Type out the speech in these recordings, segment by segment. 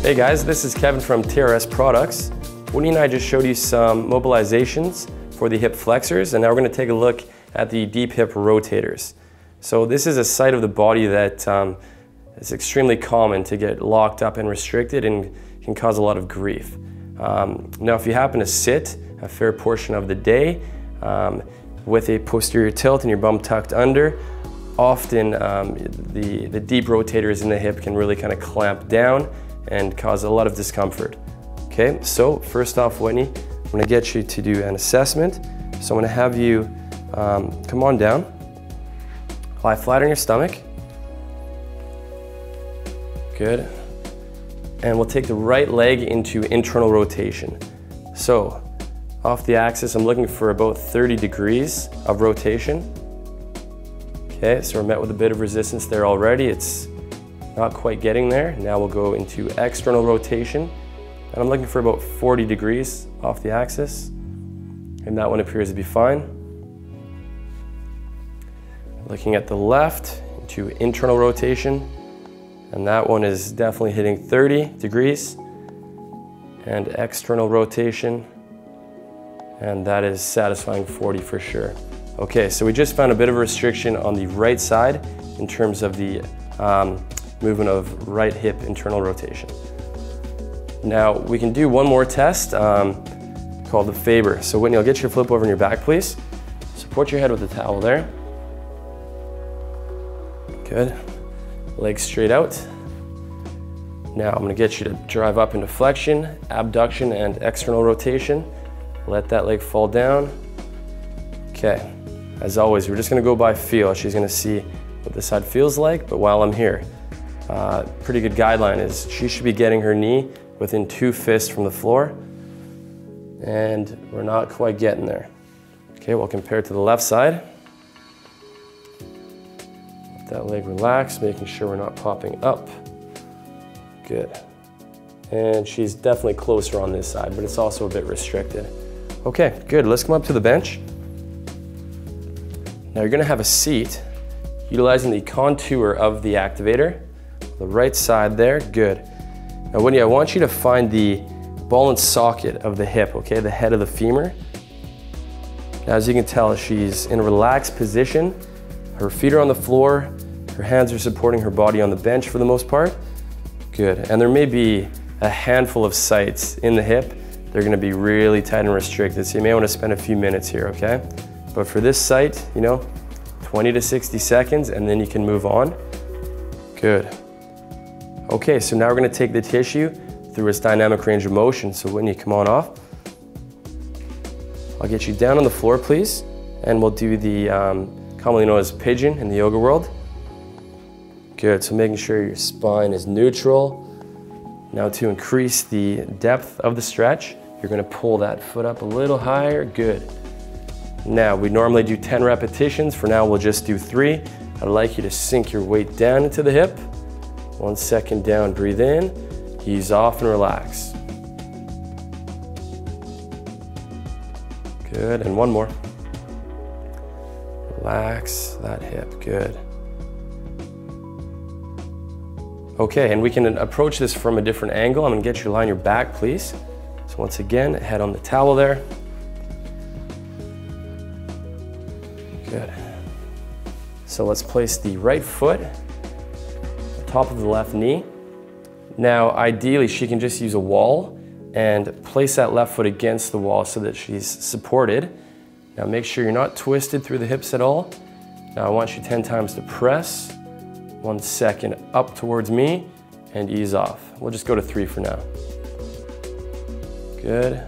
Hey guys, this is Kevin from Teres Products. Winnie and I just showed you some mobilizations for the hip flexors, and now we're going to take a look at the deep hip rotators. So this is a site of the body that is extremely common to get locked up and restricted and can cause a lot of grief. Now if you happen to sit a fair portion of the day with a posterior tilt and your bum tucked under, often the deep rotators in the hip can really kind of clamp down and cause a lot of discomfort. Okay, so first off, Whitney, I'm going to get you to do an assessment. So I'm going to have you come on down, lie flat on your stomach. Good. And we'll take the right leg into internal rotation. So off the axis, I'm looking for about 30 degrees of rotation. Okay, so we're met with a bit of resistance there already. It's not quite getting there. Now we'll go into external rotation. And I'm looking for about 40 degrees off the axis. And that one appears to be fine. Looking at the left into internal rotation. And that one is definitely hitting 30 degrees. And external rotation. And that is satisfying 40 for sure. Okay, so we just found a bit of a restriction on the right side in terms of the movement of right hip internal rotation. Now we can do one more test called the Faber. So Whitney, I'll get you to flip over on your back, please. Support your head with the towel there. Good. Legs straight out. Now I'm going to get you to drive up into flexion, abduction, and external rotation. Let that leg fall down. Okay. As always, we're just going to go by feel. She's going to see what the side feels like, but while I'm here, pretty good guideline is she should be getting her knee within 2 fists from the floor, and we're not quite getting there. Okay, we'll compare to the left side. Let that leg relax, making sure we're not popping up. Good. And she's definitely closer on this side, but it's also a bit restricted. Okay, good. Let's come up to the bench. Now you're going to have a seat utilizing the contour of the Activ8r. The right side there, good. Now Whitney, I want you to find the ball and socket of the hip, okay, the head of the femur. Now, as you can tell, she's in a relaxed position. Her feet are on the floor, her hands are supporting her body on the bench for the most part. Good, and there may be a handful of sites in the hip. They're gonna be really tight and restricted, so you may wanna spend a few minutes here, okay? But for this site, 20 to 60 seconds, and then you can move on. Good. Okay, so now we're going to take the tissue through its dynamic range of motion. So when you come on off, I'll get you down on the floor, please, and we'll do the commonly known as pigeon in the yoga world. Good, so making sure your spine is neutral. Now to increase the depth of the stretch, you're going to pull that foot up a little higher. Good. Now, we normally do 10 repetitions. For now, we'll just do 3. I'd like you to sink your weight down into the hip. 1 second down, breathe in, ease off and relax. Good, and one more. Relax that hip, good. Okay, and we can approach this from a different angle. I'm gonna get you to lie on your back, please. So once again, head on the towel there. Good. So let's place the right foot on top of the left knee. Now, ideally, she can just use a wall and place that left foot against the wall so that she's supported. Now, make sure you're not twisted through the hips at all. Now, I want you 10 times to press. 1 second up towards me and ease off. We'll just go to 3 for now. Good.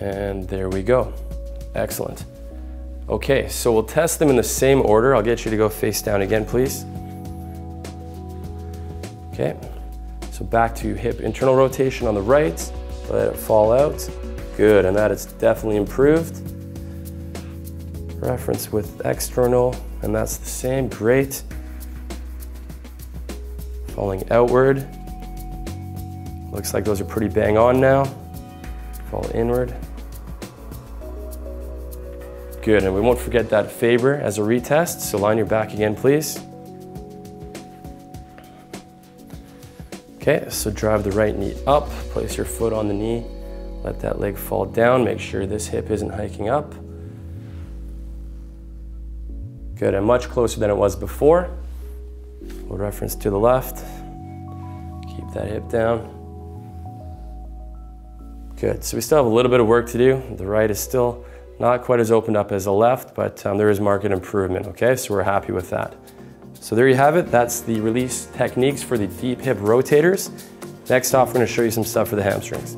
And there we go. Excellent. Okay, so we'll test them in the same order. I'll get you to go face down again, please. Okay, so back to hip internal rotation on the right. Let it fall out. Good, and that is definitely improved. Reference with external, and that's the same. Great. Falling outward. Looks like those are pretty bang on now. Fall inward. Good, and we won't forget that Faber as a retest, so line your back again, please. Okay, so drive the right knee up, place your foot on the knee, let that leg fall down, make sure this hip isn't hiking up. Good, and much closer than it was before. We'll reference to the left. Keep that hip down. Good, so we still have a little bit of work to do. The right is still not quite as opened up as the left, but there is marked improvement, okay? So we're happy with that. So there you have it. That's the release techniques for the deep hip rotators. Next off, we're gonna show you some stuff for the hamstrings.